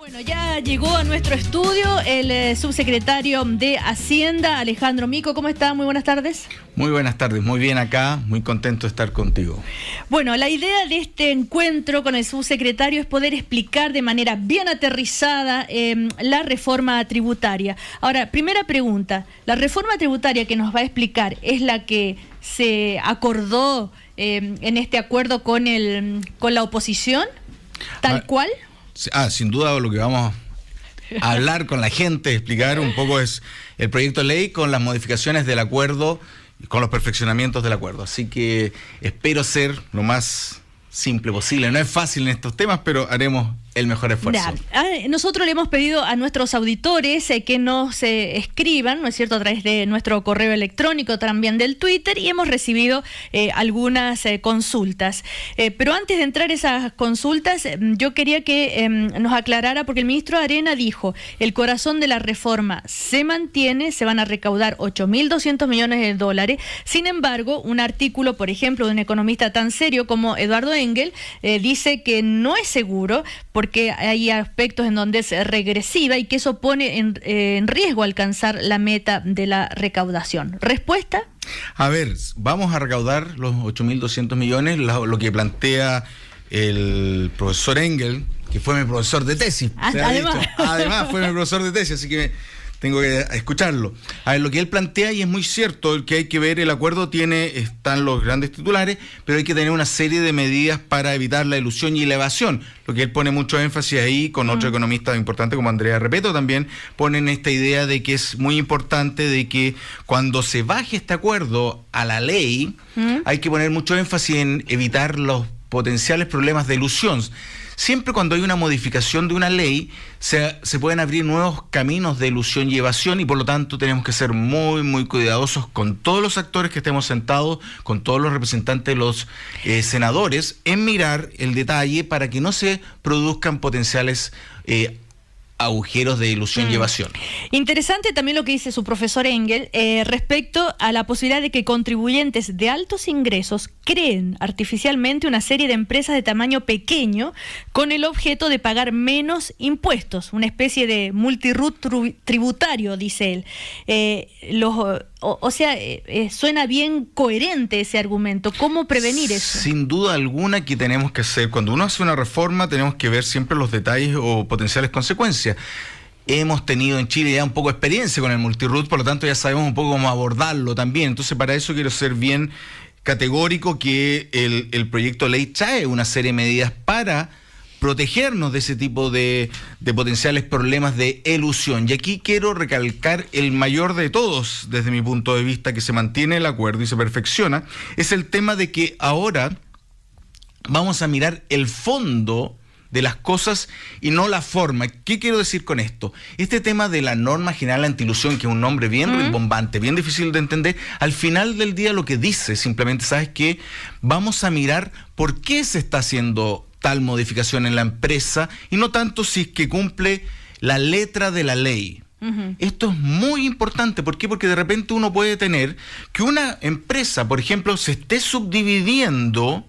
Bueno, ya llegó a nuestro estudio el subsecretario de Hacienda, Alejandro Mico. ¿Cómo está? Muy buenas tardes. Muy buenas tardes, muy bien acá, muy contento de estar contigo. Bueno, la idea de este encuentro con el subsecretario es poder explicar de manera bien aterrizada la reforma tributaria. Ahora, primera pregunta, ¿la reforma tributaria que nos va a explicar es la que se acordó en este acuerdo con la oposición, tal cual? Sin duda lo que vamos a hablar con la gente, explicar un poco es el proyecto de ley con las modificaciones del acuerdo y con los perfeccionamientos del acuerdo. Así que espero ser lo más simple posible. No es fácil en estos temas, pero haremos el mejor esfuerzo. Nosotros le hemos pedido a nuestros auditores que nos escriban, ¿no es cierto?, a través de nuestro correo electrónico, también del Twitter, y hemos recibido algunas consultas. Pero antes de entrar a esas consultas, yo quería que nos aclarara, porque el ministro Arena dijo, el corazón de la reforma se mantiene, se van a recaudar 8.200 millones de dólares. Sin embargo, un artículo, por ejemplo, de un economista tan serio como Eduardo Engel, dice que no es seguro, porque hay aspectos en donde es regresiva y que eso pone en riesgo alcanzar la meta de la recaudación. ¿Respuesta? A ver, vamos a recaudar los 8.200 millones, lo que plantea el profesor Engel, que fue mi profesor de tesis. Además fue mi profesor de tesis, así que tengo que escucharlo. A ver, lo que él plantea, y es muy cierto, que hay que ver el acuerdo, están los grandes titulares, pero hay que tener una serie de medidas para evitar la ilusión y la evasión. Lo que él pone mucho énfasis ahí, con otro economista importante como Andrea Repeto también, ponen esta idea de que es muy importante de que cuando se baje este acuerdo a la ley, hay que poner mucho énfasis en evitar los potenciales problemas de ilusión. Siempre cuando hay una modificación de una ley, se pueden abrir nuevos caminos de ilusión y evasión, y por lo tanto tenemos que ser muy, muy cuidadosos con todos los actores que estemos sentados, con todos los representantes de los senadores, en mirar el detalle para que no se produzcan potenciales agujeros de ilusión y evasión. Interesante también lo que dice su profesor Engel respecto a la posibilidad de que contribuyentes de altos ingresos creen artificialmente una serie de empresas de tamaño pequeño con el objeto de pagar menos impuestos, una especie de multiroot tributario, dice él. Suena bien coherente ese argumento. ¿Cómo prevenir eso? Sin duda alguna que tenemos que hacer, cuando uno hace una reforma, tenemos que ver siempre los detalles o potenciales consecuencias. Hemos tenido en Chile ya un poco de experiencia con el multiroot, por lo tanto ya sabemos un poco cómo abordarlo también. Entonces, para eso quiero ser bien categórico que el proyecto de ley trae una serie de medidas para protegernos de ese tipo de potenciales problemas de elusión. Y aquí quiero recalcar el mayor de todos, desde mi punto de vista, que se mantiene el acuerdo y se perfecciona, es el tema de que ahora vamos a mirar el fondo de las cosas y no la forma. ¿Qué quiero decir con esto? Este tema de la norma general antiilusión, que es un nombre bien rimbombante, bien difícil de entender, al final del día lo que dice simplemente, ¿sabes qué? Vamos a mirar por qué se está haciendo tal modificación en la empresa y no tanto si es que cumple la letra de la ley. Esto es muy importante. ¿Por qué? Porque de repente uno puede tener que una empresa, por ejemplo, se esté subdividiendo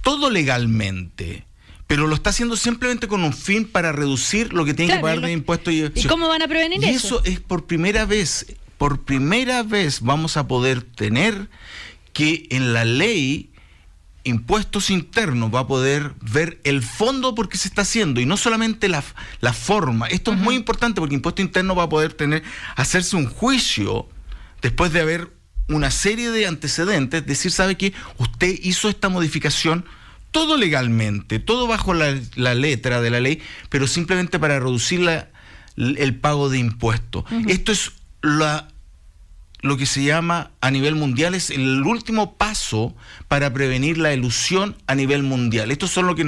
todo legalmente, pero lo está haciendo simplemente con un fin para reducir lo que tiene que pagar de impuestos. ¿Y cómo van a prevenir eso? Y eso es por primera vez vamos a poder tener que en la ley Impuestos Internos va a poder ver el fondo por qué se está haciendo y no solamente la forma. Esto es muy importante porque Impuestos Internos va a poder hacerse un juicio después de haber una serie de antecedentes, decir, ¿sabe qué? Usted hizo esta modificación todo legalmente, todo bajo la letra de la ley, pero simplemente para reducir el pago de impuestos. Esto es lo que se llama a nivel mundial, es el último paso para prevenir la elusión a nivel mundial. Esto es lo que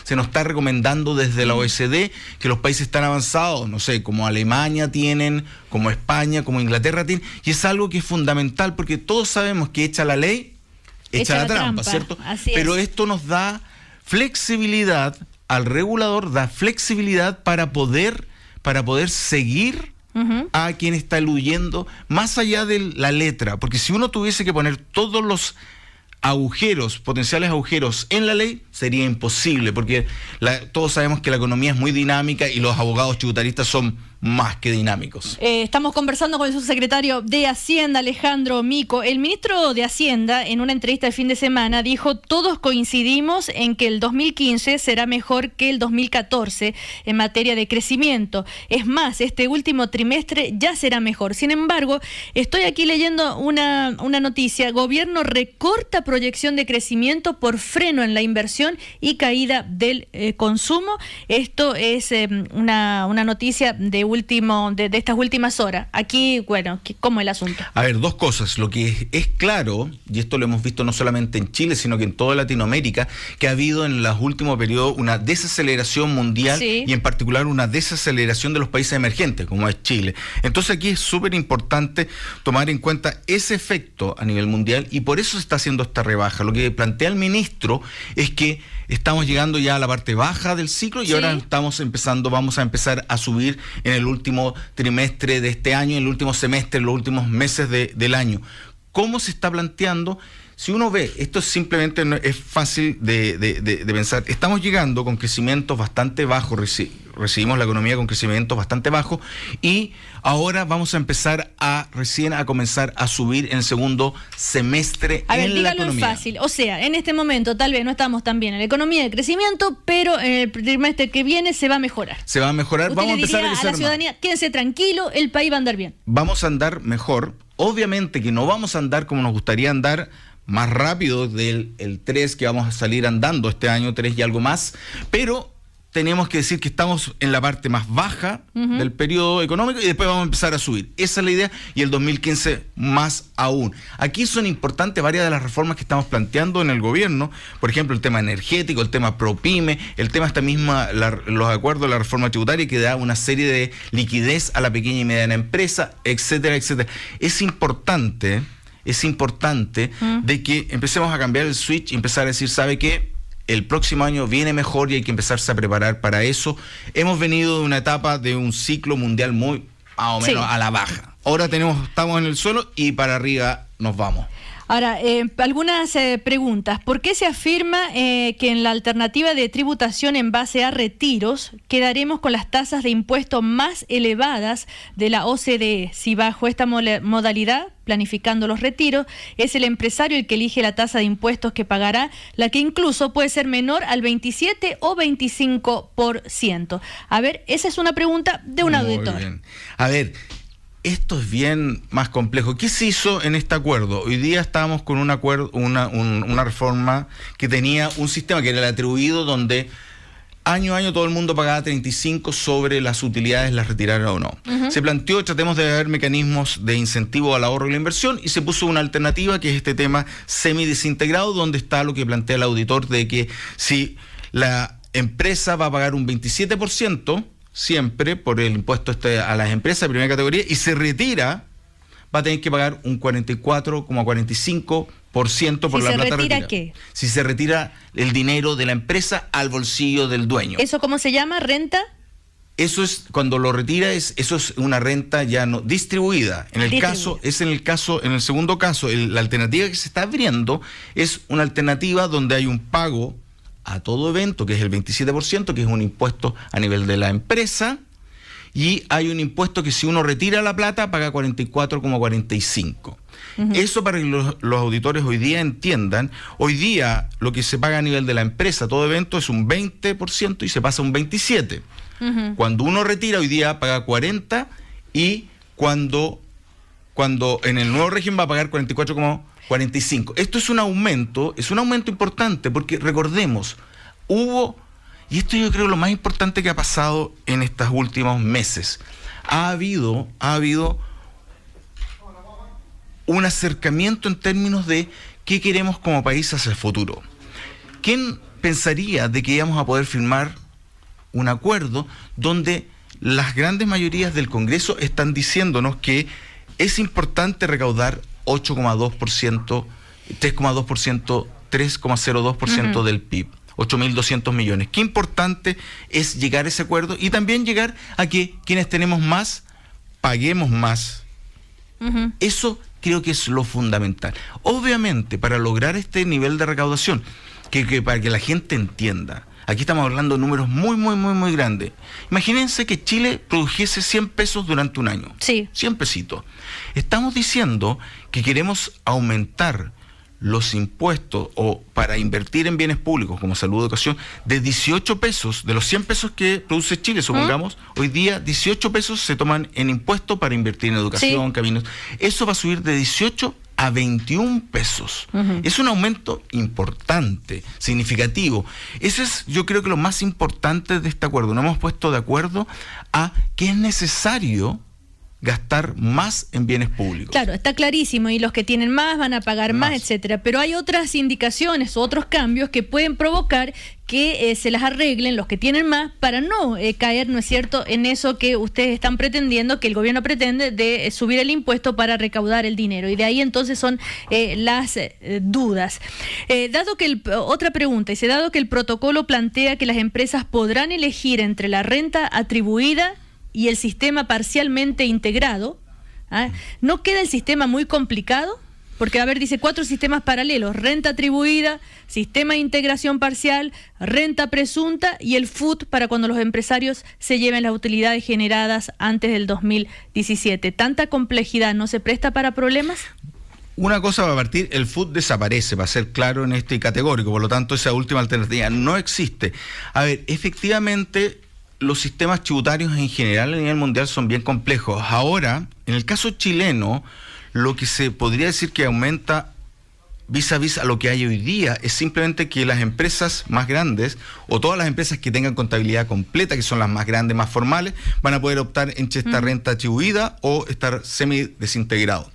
se nos está recomendando desde la OECD, que los países están avanzados, no sé, como Alemania tienen, como España, como Inglaterra tienen, y es algo que es fundamental porque todos sabemos que hecha la ley, echa la trampa, ¿cierto? Pero esto nos da flexibilidad, al regulador da flexibilidad para poder seguir a quien está eluyendo más allá de la letra, porque si uno tuviese que poner todos los potenciales agujeros en la ley, sería imposible, porque todos sabemos que la economía es muy dinámica y los abogados tributaristas son más que dinámicos. Estamos conversando con el subsecretario de Hacienda, Alejandro Mico. El ministro de Hacienda, en una entrevista de fin de semana, dijo: todos coincidimos en que el 2015 será mejor que el 2014 en materia de crecimiento. Es más, este último trimestre ya será mejor. Sin embargo, estoy aquí leyendo una noticia. Gobierno recorta proyección de crecimiento por freno en la inversión y caída del consumo. Esto es una noticia de estas últimas horas. Aquí, bueno, ¿cómo es el asunto? A ver, dos cosas. Lo que es claro, y esto lo hemos visto no solamente en Chile, sino que en toda Latinoamérica, que ha habido en los últimos periodos una desaceleración mundial, sí, y en particular una desaceleración de los países emergentes, como es Chile. Entonces aquí es súper importante tomar en cuenta ese efecto a nivel mundial, y por eso se está haciendo esta rebaja. Lo que plantea el ministro es que estamos llegando ya a la parte baja del ciclo y, sí, ahora vamos a empezar a subir en el último trimestre de este año, en el último semestre, en los últimos meses del año. ¿Cómo se está planteando? Si uno ve, esto simplemente es fácil de pensar. Estamos llegando con crecimientos bastante bajos, recibimos la economía con crecimientos bastante bajos, y ahora vamos a empezar recién a comenzar a subir en el segundo semestre en la economía. Dígalo fácil. O sea, en este momento tal vez no estamos tan bien en la economía de crecimiento, pero en el trimestre que viene se va a mejorar. Se va a mejorar. Usted vamos a empezar a crecer. A la ciudadanía, quédense tranquilo, el país va a andar bien. Vamos a andar mejor. Obviamente que no vamos a andar como nos gustaría andar, más rápido del 3 que vamos a salir andando este año, 3 y algo más, pero tenemos que decir que estamos en la parte más baja del periodo económico y después vamos a empezar a subir. Esa es la idea, y el 2015 más aún. Aquí son importantes varias de las reformas que estamos planteando en el gobierno, por ejemplo, el tema energético, el tema ProPyme, el tema los acuerdos de la reforma tributaria que da una serie de liquidez a la pequeña y mediana empresa, etcétera, etcétera. Es importante de que empecemos a cambiar el switch y empezar a decir, ¿sabe qué? El próximo año viene mejor y hay que empezarse a preparar para eso. Hemos venido de una etapa de un ciclo mundial muy, más o menos, sí, a la baja. Ahora estamos en el suelo y para arriba nos vamos. Ahora, algunas preguntas. ¿Por qué se afirma que en la alternativa de tributación en base a retiros quedaremos con las tasas de impuesto más elevadas de la OCDE? Si bajo esta modalidad, planificando los retiros, es el empresario el que elige la tasa de impuestos que pagará, la que incluso puede ser menor al 27 o 25%. A ver, esa es una pregunta de un auditor. Muy bien. A ver, esto es bien más complejo. ¿Qué se hizo en este acuerdo? Hoy día estábamos con un acuerdo, una reforma que tenía un sistema que era el atribuido, donde año a año todo el mundo pagaba 35 sobre las utilidades, las retiraran o no. Se planteó, tratemos de ver mecanismos de incentivo al ahorro y la inversión, y se puso una alternativa que es este tema semidesintegrado, donde está lo que plantea el auditor de que si la empresa va a pagar un 27%, siempre por el impuesto a las empresas de primera categoría, y se retira, va a tener que pagar un 44,45% por la plata retirada. ¿Qué? Si se retira el dinero de la empresa al bolsillo del dueño. ¿Eso cómo se llama? ¿Renta? Eso es, cuando lo retira, eso es una renta ya no distribuida. En el segundo caso, la alternativa que se está abriendo es una alternativa donde hay un pago a todo evento, que es el 27%, que es un impuesto a nivel de la empresa, y hay un impuesto que si uno retira la plata paga 44,45%. Eso, para que los auditores hoy día entiendan, hoy día lo que se paga a nivel de la empresa, todo evento, es un 20% y se pasa a un 27%. Cuando uno retira hoy día paga 40%, y cuando en el nuevo régimen va a pagar 44,45%. Esto es un aumento importante, porque recordemos, y esto yo creo lo más importante que ha pasado en estos últimos meses, ha habido un acercamiento en términos de qué queremos como país hacia el futuro. ¿Quién pensaría de que íbamos a poder firmar un acuerdo donde las grandes mayorías del Congreso están diciéndonos que es importante recaudar 8,2%, 3,2%, 3,02% del PIB, 8.200 millones? Qué importante es llegar a ese acuerdo, y también llegar a que quienes tenemos más, paguemos más. Eso creo que es lo fundamental. Obviamente, para lograr este nivel de recaudación, que para que la gente entienda, aquí estamos hablando de números muy grandes. Imagínense que Chile produjese 100 pesos durante un año. Sí. 100 pesitos. Estamos diciendo que queremos aumentar los impuestos o para invertir en bienes públicos como salud, educación, de 18 pesos, de los 100 pesos que produce Chile, supongamos, hoy día 18 pesos se toman en impuestos para invertir en educación, caminos. Eso va a subir de 18 a 21 pesos. Es un aumento importante, significativo. Ese es, yo creo que lo más importante de este acuerdo. Nos hemos puesto de acuerdo a que es necesario gastar más en bienes públicos. Claro, está clarísimo, y los que tienen más van a pagar más, etcétera. Pero hay otras indicaciones, otros cambios que pueden provocar que se las arreglen los que tienen más para no caer, ¿no es cierto?, en eso que ustedes están pretendiendo, que el gobierno pretende, de subir el impuesto para recaudar el dinero. Y de ahí entonces son las dudas. Otra pregunta, dice, dado que el protocolo plantea que las empresas podrán elegir entre la renta atribuida y el sistema parcialmente integrado, ¿no queda el sistema muy complicado? Porque, a ver, dice 4 sistemas paralelos: renta atribuida, sistema de integración parcial, renta presunta y el FUT para cuando los empresarios se lleven las utilidades generadas antes del 2017. ¿Tanta complejidad no se presta para problemas? Una cosa va a partir, el FUT desaparece, va a ser claro en este categórico, por lo tanto esa última alternativa no existe. A ver, efectivamente, los sistemas tributarios en general a nivel mundial son bien complejos. Ahora, en el caso chileno, lo que se podría decir que aumenta vis a vis a lo que hay hoy día es simplemente que las empresas más grandes, o todas las empresas que tengan contabilidad completa, que son las más grandes, más formales, van a poder optar entre esta renta atribuida o estar semi-desintegrado.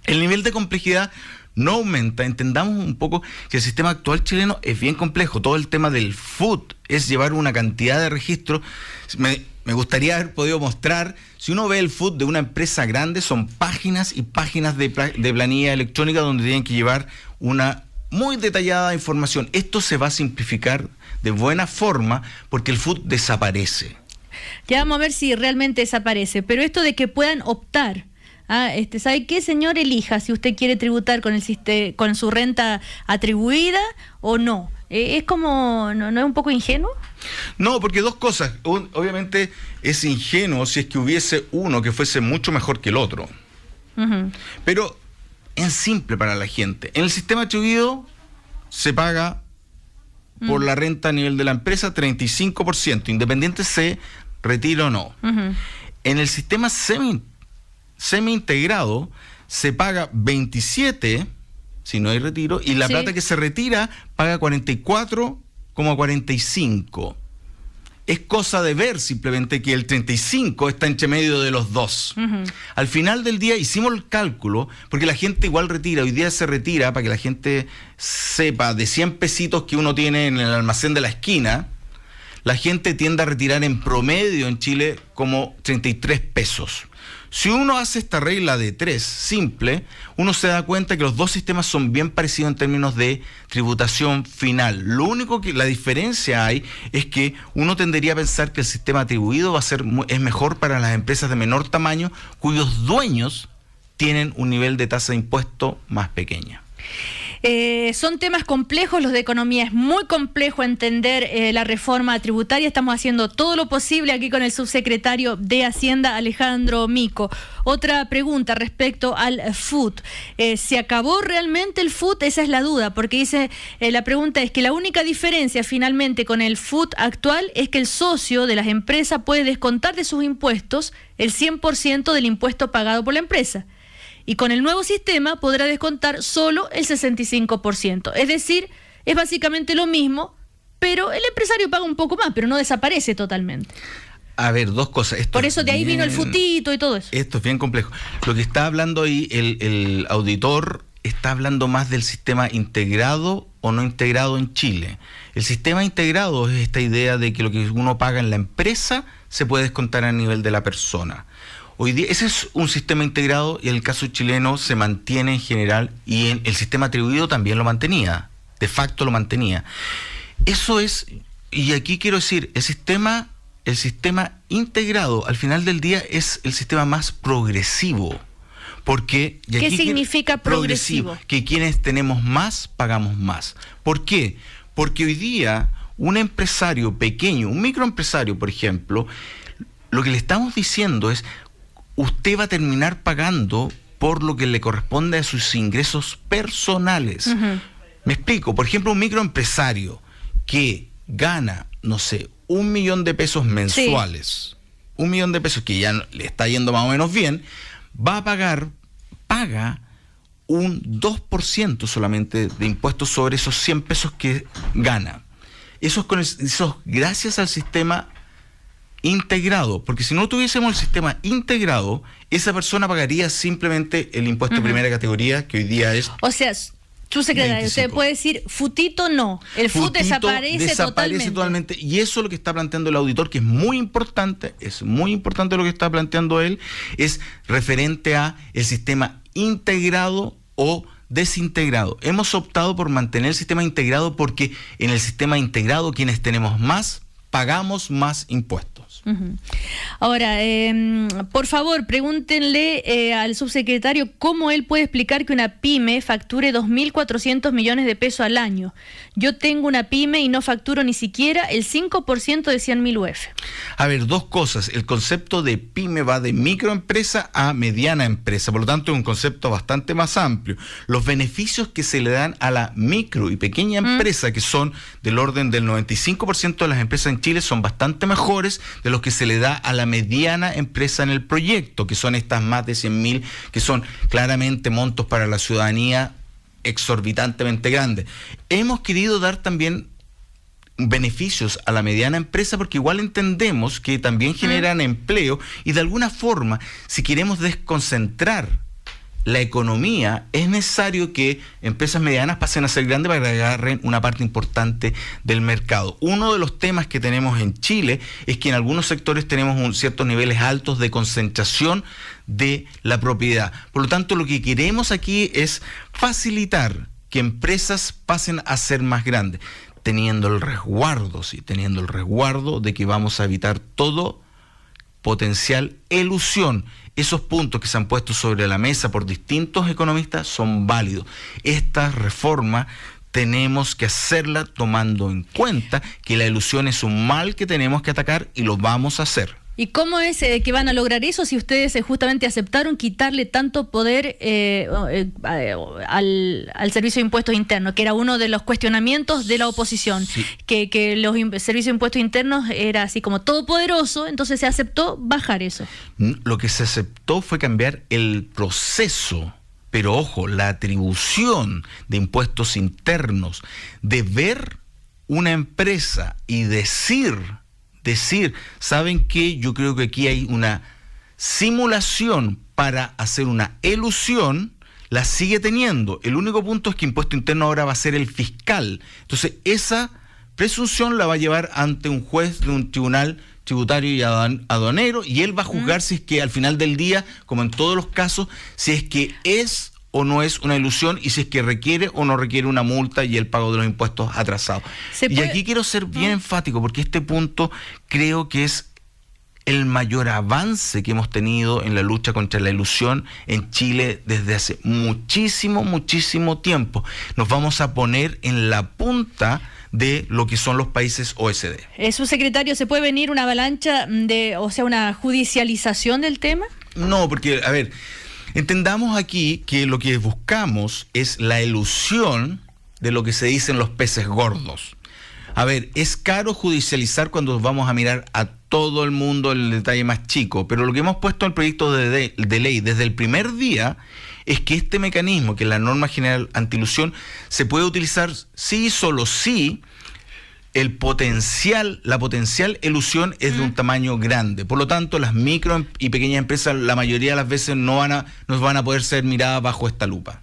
El nivel de complejidad no aumenta. Entendamos un poco que el sistema actual chileno es bien complejo. Todo el tema del FUT es llevar una cantidad de registros. Me gustaría haber podido mostrar, si uno ve el FUT de una empresa grande, son páginas y páginas de planilla electrónica donde tienen que llevar una muy detallada información. Esto se va a simplificar de buena forma porque el FUT desaparece. Ya vamos a ver si realmente desaparece, pero esto de que puedan optar, ¿sabe qué, señor? Elija si usted quiere tributar con su renta atribuida o no. ¿Es como, no es un poco ingenuo? No, porque dos cosas. Obviamente es ingenuo si es que hubiese uno que fuese mucho mejor que el otro. Pero es simple para la gente. En el sistema atribuido se paga por la renta a nivel de la empresa 35%, independiente se retire o no. En el sistema semi-integrado se paga 27% si no hay retiro, y la plata que se retira paga 44,45%. Es cosa de ver simplemente que el 35% está entre medio de los dos. Al final del día hicimos el cálculo, porque la gente igual retira, hoy día se retira, para que la gente sepa, de 100 pesitos que uno tiene en el almacén de la esquina, la gente tiende a retirar en promedio en Chile como 33 pesos. Si uno hace esta regla de 3 simple, uno se da cuenta que los dos sistemas son bien parecidos en términos de tributación final. Lo único que la diferencia hay es que uno tendería a pensar que el sistema atribuido es mejor para las empresas de menor tamaño, cuyos dueños tienen un nivel de tasa de impuesto más pequeña. Son temas complejos, los de economía. Es muy complejo entender la reforma tributaria. Estamos haciendo todo lo posible aquí con el subsecretario de Hacienda, Alejandro Mico. Otra pregunta respecto al FUT. ¿Se acabó realmente el FUT? Esa es la duda, porque dice, la pregunta es que la única diferencia finalmente con el FUT actual es que el socio de las empresas puede descontar de sus impuestos el 100% del impuesto pagado por la empresa. Y con el nuevo sistema podrá descontar solo el 65%. Es decir, es básicamente lo mismo, pero el empresario paga un poco más, pero no desaparece totalmente. A ver, dos cosas. Por eso de ahí vino el futito y todo eso. Esto es bien complejo. Lo que está hablando ahí el auditor está hablando más del sistema integrado o no integrado en Chile. El sistema integrado es esta idea de que lo que uno paga en la empresa se puede descontar a nivel de la persona. Hoy día ese es un sistema integrado y en el caso chileno se mantiene en general, y en el sistema atribuido también lo mantenía, de facto lo mantenía. Eso es, y aquí quiero decir, el sistema integrado al final del día es el sistema más progresivo, Porque, ¿qué significa progresivo? Que quienes tenemos más, pagamos más. ¿Por qué? Porque hoy día un empresario pequeño, un microempresario, por ejemplo, lo que le estamos diciendo es, usted va a terminar pagando por lo que le corresponde a sus ingresos personales. Me explico. Por ejemplo, un microempresario que gana, no sé, 1 millón de pesos mensuales, sí, 1 millón de pesos que ya le está yendo más o menos bien, paga un 2% solamente de impuestos sobre esos 100 pesos que gana. Eso es gracias al sistema integrado, porque si no tuviésemos el sistema integrado, esa persona pagaría simplemente el impuesto de primera categoría, que hoy día es... O sea, subsecretario, usted puede decir, futito no, el FUT desaparece totalmente. Y eso es lo que está planteando el auditor, que es muy importante lo que está planteando él, es referente a el sistema integrado o desintegrado. Hemos optado por mantener el sistema integrado porque en el sistema integrado quienes tenemos más, pagamos más impuestos. Ahora, por favor, pregúntenle al subsecretario cómo él puede explicar que una pyme facture 2.400 millones de pesos al año. Yo tengo una pyme y no facturo ni siquiera el 5% de 100.000 UF. A ver, dos cosas. El concepto de pyme va de microempresa a mediana empresa, por lo tanto es un concepto bastante más amplio. Los beneficios que se le dan a la micro y pequeña empresa, que son del orden del 95% de las empresas en Chile, son bastante mejores de los que se le da a la mediana empresa en el proyecto, que son estas más de 100.000, que son claramente montos para la ciudadanía exorbitantemente grandes. Hemos querido dar también beneficios a la mediana empresa porque igual entendemos que también generan empleo y de alguna forma, si queremos desconcentrar la economía, es necesario que empresas medianas pasen a ser grandes para que agarren una parte importante del mercado. Uno de los temas que tenemos en Chile es que en algunos sectores tenemos ciertos niveles altos de concentración de la propiedad. Por lo tanto, lo que queremos aquí es facilitar que empresas pasen a ser más grandes, teniendo el resguardo de que vamos a evitar todo potencial elusión. Esos puntos que se han puesto sobre la mesa por distintos economistas son válidos. Esta reforma tenemos que hacerla tomando en cuenta que la elusión es un mal que tenemos que atacar y lo vamos a hacer. ¿Y cómo es que van a lograr eso si ustedes justamente aceptaron quitarle tanto poder al Servicio de Impuestos Internos, que era uno de los cuestionamientos de la oposición, sí, que los servicios de impuestos internos era así como todopoderoso, entonces se aceptó bajar eso? Lo que se aceptó fue cambiar el proceso, pero ojo, la atribución de impuestos internos, de ver una empresa y decir, ¿saben qué? Yo creo que aquí hay una simulación para hacer una elusión, la sigue teniendo. El único punto es que impuesto interno ahora va a ser el fiscal. Entonces, esa presunción la va a llevar ante un juez de un tribunal tributario y aduanero, y él va a juzgar si es que al final del día, como en todos los casos, si es que es o no es una ilusión y si es que requiere o no requiere una multa y el pago de los impuestos atrasados. Y aquí quiero ser bien enfático porque este punto creo que es el mayor avance que hemos tenido en la lucha contra la ilusión en Chile desde hace muchísimo tiempo. Nos vamos a poner en la punta de lo que son los países OECD. Subsecretario, ¿se puede venir una avalancha una judicialización del tema? No, porque, a ver, entendamos aquí que lo que buscamos es la elusión de lo que se dicen los peces gordos. A ver, es caro judicializar cuando vamos a mirar a todo el mundo en el detalle más chico, pero lo que hemos puesto en el proyecto de ley desde el primer día es que este mecanismo, que es la norma general antiilusión, se puede utilizar sí, solo sí, la potencial elusión es de un tamaño grande. Por lo tanto, las micro y pequeñas empresas la mayoría de las veces no van a poder ser miradas bajo esta lupa.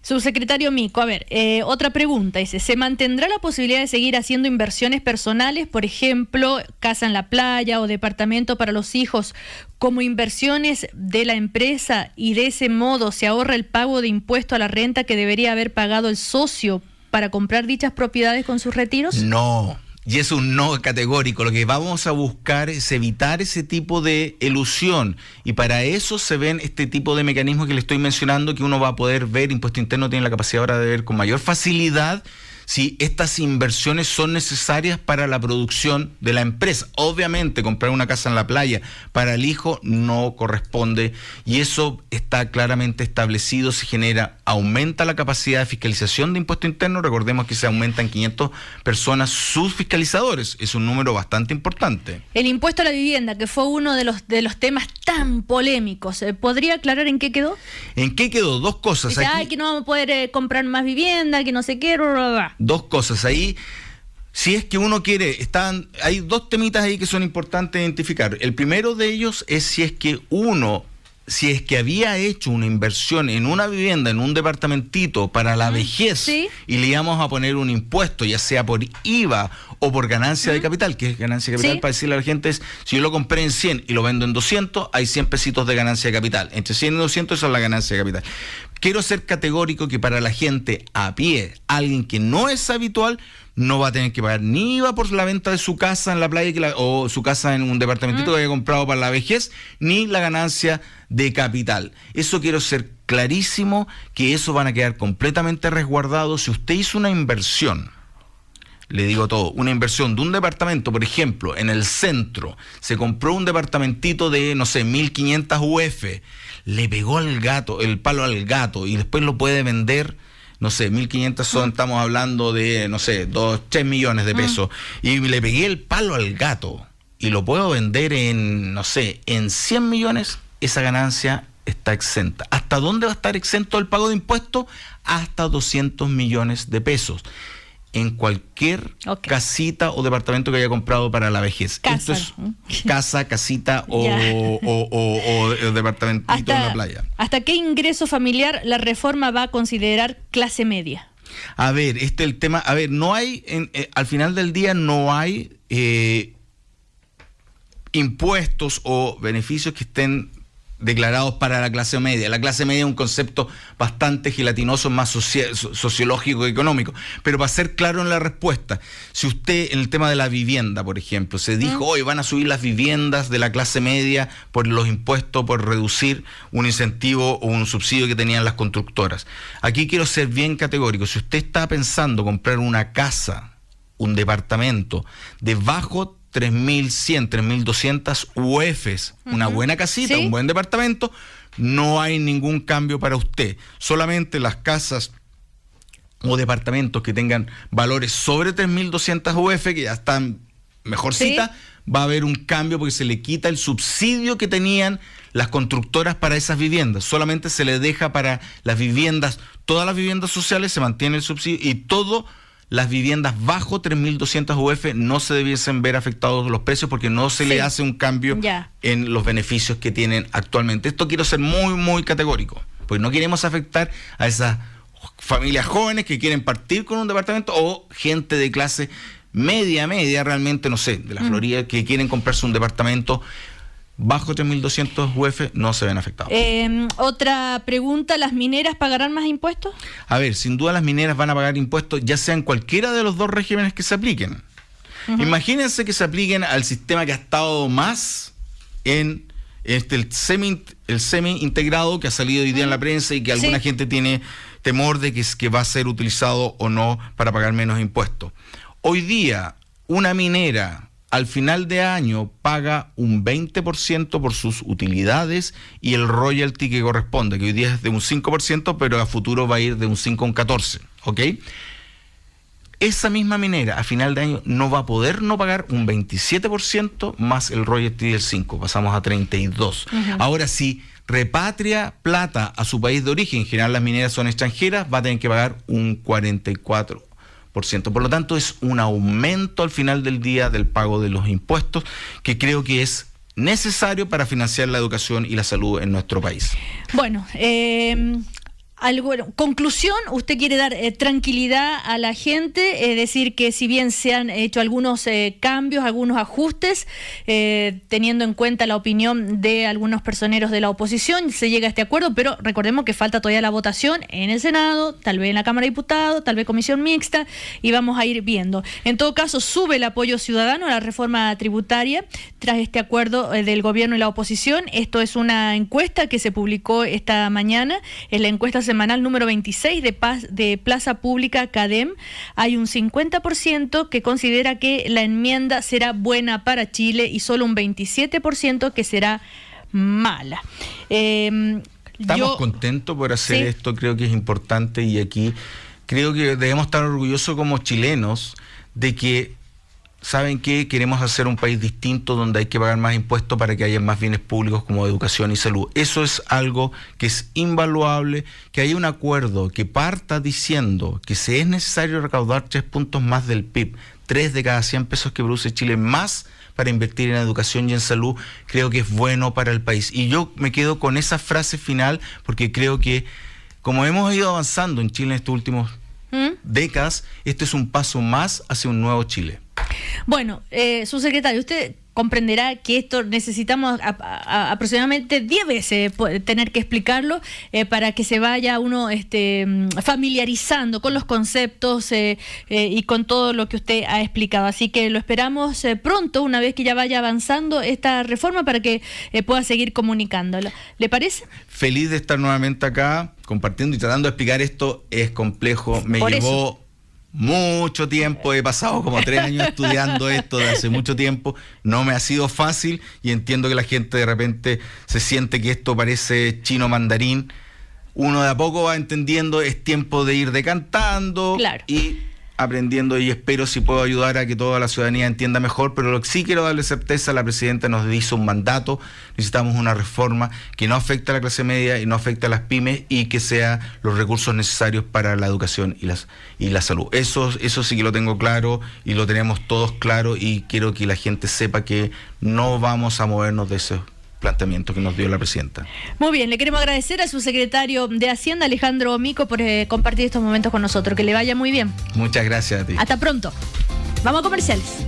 Subsecretario Mico, a ver, otra pregunta, dice, ¿se mantendrá la posibilidad de seguir haciendo inversiones personales, por ejemplo, casa en la playa o departamento para los hijos, como inversiones de la empresa y de ese modo se ahorra el pago de impuesto a la renta que debería haber pagado el socio para comprar dichas propiedades con sus retiros? No, Y es un no categórico. Lo que vamos a buscar es evitar ese tipo de elusión. Y para eso se ven este tipo de mecanismos que le estoy mencionando, que uno va a poder ver. Impuesto Interno tiene la capacidad ahora de ver con mayor facilidad si estas inversiones son necesarias para la producción de la empresa. Obviamente, comprar una casa en la playa para el hijo no corresponde, y eso está claramente establecido. Se genera, aumenta la capacidad de fiscalización de impuesto interno. Recordemos que se aumentan 500 personas sus fiscalizadores. Es un número bastante importante. El impuesto a la vivienda, que fue uno de los temas tan polémicos, ¿podría aclarar en qué quedó? ¿En qué quedó? Dos cosas. Dice, aquí, que no vamos a poder comprar más vivienda, que no sé qué, bla, bla, bla. Dos cosas ahí. Si es que uno quiere, hay dos temitas ahí que son importantes identificar. El primero de ellos es si es que había hecho una inversión en una vivienda, en un departamentito para la vejez, ¿sí? Y le íbamos a poner un impuesto, ya sea por IVA o por ganancia de capital, que es ganancia de capital, ¿sí? Para decirle a la gente es, si yo lo compré en 100 y lo vendo en 200, hay 100 pesitos de ganancia de capital. Entre 100 y 200 esa es la ganancia de capital. Quiero ser categórico que para la gente a pie, alguien que no es habitual, no va a tener que pagar ni IVA por la venta de su casa en la playa o su casa en un departamentito que haya comprado para la vejez, ni la ganancia de capital. Eso quiero ser clarísimo, que eso van a quedar completamente resguardados. Si usted hizo una inversión, le digo todo, una inversión de un departamento, por ejemplo, en el centro, se compró un departamentito de, no sé, 1.500 UF, le pegó el palo al gato y después lo puede vender, no sé, 1.500 son, estamos hablando de, no sé, 3 millones de pesos, y le pegué el palo al gato y lo puedo vender en, no sé, en 100 millones, esa ganancia está exenta. ¿Hasta dónde va a estar exento el pago de impuestos? Hasta 200 millones de pesos. En cualquier casita o departamento que haya comprado para la vejez. Casa. Esto es casa, casita o departamentito en la playa. ¿Hasta qué ingreso familiar la reforma va a considerar clase media? A ver, el tema, no hay, al final del día no hay impuestos o beneficios que estén declarados para la clase media. La clase media es un concepto bastante gelatinoso, más sociológico y económico. Pero para ser claro en la respuesta, si usted, en el tema de la vivienda, por ejemplo, se dijo, hoy van a subir las viviendas de la clase media por los impuestos, por reducir un incentivo o un subsidio que tenían las constructoras. Aquí quiero ser bien categórico. Si usted está pensando comprar una casa, un departamento, de bajo 3.100, 3.200 UFs, una buena casita, ¿sí? Un buen departamento, no hay ningún cambio para usted. Solamente las casas o departamentos que tengan valores sobre 3.200 UF, que ya están mejorcita, ¿sí? Va a haber un cambio porque se le quita el subsidio que tenían las constructoras para esas viviendas. Solamente se le deja para las viviendas, todas las viviendas sociales se mantiene el subsidio, y todo las viviendas bajo 3.200 UF no se debiesen ver afectados los precios porque no se le hace un cambio en los beneficios que tienen actualmente. Esto quiero ser muy, muy categórico, porque no queremos afectar a esas familias jóvenes que quieren partir con un departamento o gente de clase media realmente, no sé, de la Florida, que quieren comprarse un departamento. Bajo 3.200 UF no se ven afectados. Otra pregunta, ¿las mineras pagarán más impuestos? A ver, sin duda las mineras van a pagar impuestos, ya sea en cualquiera de los dos regímenes que se apliquen. Imagínense que se apliquen al sistema que ha estado más en el semi integrado, que ha salido hoy día en la prensa y que alguna gente tiene temor de que va a ser utilizado o no para pagar menos impuestos. Hoy día, una minera al final de año paga un 20% por sus utilidades y el royalty que corresponde, que hoy día es de un 5%, pero a futuro va a ir de un 5 a un 14%, ¿ok? Esa misma minera a final de año no va a poder no pagar un 27% más el royalty del 5%, pasamos a 32%. Ahora, si repatria plata a su país de origen, en general las mineras son extranjeras, va a tener que pagar un 44%. Por lo tanto, es un aumento al final del día del pago de los impuestos que creo que es necesario para financiar la educación y la salud en nuestro país. Bueno, Conclusión, usted quiere dar tranquilidad a la gente, decir que si bien se han hecho algunos cambios, algunos ajustes, teniendo en cuenta la opinión de algunos personeros de la oposición, se llega a este acuerdo, pero recordemos que falta todavía la votación en el Senado, tal vez en la Cámara de Diputados, tal vez comisión mixta, y vamos a ir viendo. En todo caso, sube el apoyo ciudadano a la reforma tributaria tras este acuerdo del gobierno y la oposición. Esto es una encuesta que se publicó esta mañana, es la encuesta semanal número 26 de Plaza Pública CADEM. Hay un 50% que considera que la enmienda será buena para Chile y solo un 27% que será mala. Estamos contentos por hacer esto, creo que es importante, y aquí creo que debemos estar orgullosos como chilenos de que, ¿saben qué? Queremos hacer un país distinto donde hay que pagar más impuestos para que haya más bienes públicos como educación y salud. Eso es algo que es invaluable, que haya un acuerdo que parta diciendo que si es necesario recaudar 3 puntos más del PIB, 3 de cada 100 pesos que produce Chile más para invertir en educación y en salud, creo que es bueno para el país. Y yo me quedo con esa frase final porque creo que, como hemos ido avanzando en Chile en estos últimos décadas, este es un paso más hacia un nuevo Chile. Bueno, subsecretario, usted comprenderá que esto necesitamos aproximadamente 10 veces tener que explicarlo para que se vaya uno familiarizando con los conceptos y con todo lo que usted ha explicado. Así que lo esperamos pronto, una vez que ya vaya avanzando esta reforma, para que pueda seguir comunicándola. ¿Le parece? Feliz de estar nuevamente acá, compartiendo y tratando de explicar esto. Es complejo, me llevó mucho tiempo, he pasado como 3 años estudiando esto de hace mucho tiempo, no me ha sido fácil, y entiendo que la gente de repente se siente que esto parece chino mandarín. Uno de a poco va entendiendo, es tiempo de ir decantando y aprendiendo, y espero si puedo ayudar a que toda la ciudadanía entienda mejor. Pero lo que sí quiero darle certeza, la presidenta nos hizo un mandato, necesitamos una reforma que no afecte a la clase media y no afecte a las pymes, y que sea los recursos necesarios para la educación y la salud. Eso sí que lo tengo claro y lo tenemos todos claro, y quiero que la gente sepa que no vamos a movernos de esos planteamiento que nos dio la presidenta. Muy bien, le queremos agradecer a su secretario de Hacienda, Alejandro Mico, por compartir estos momentos con nosotros. Que le vaya muy bien. Muchas gracias a ti. Hasta pronto. Vamos a comerciales.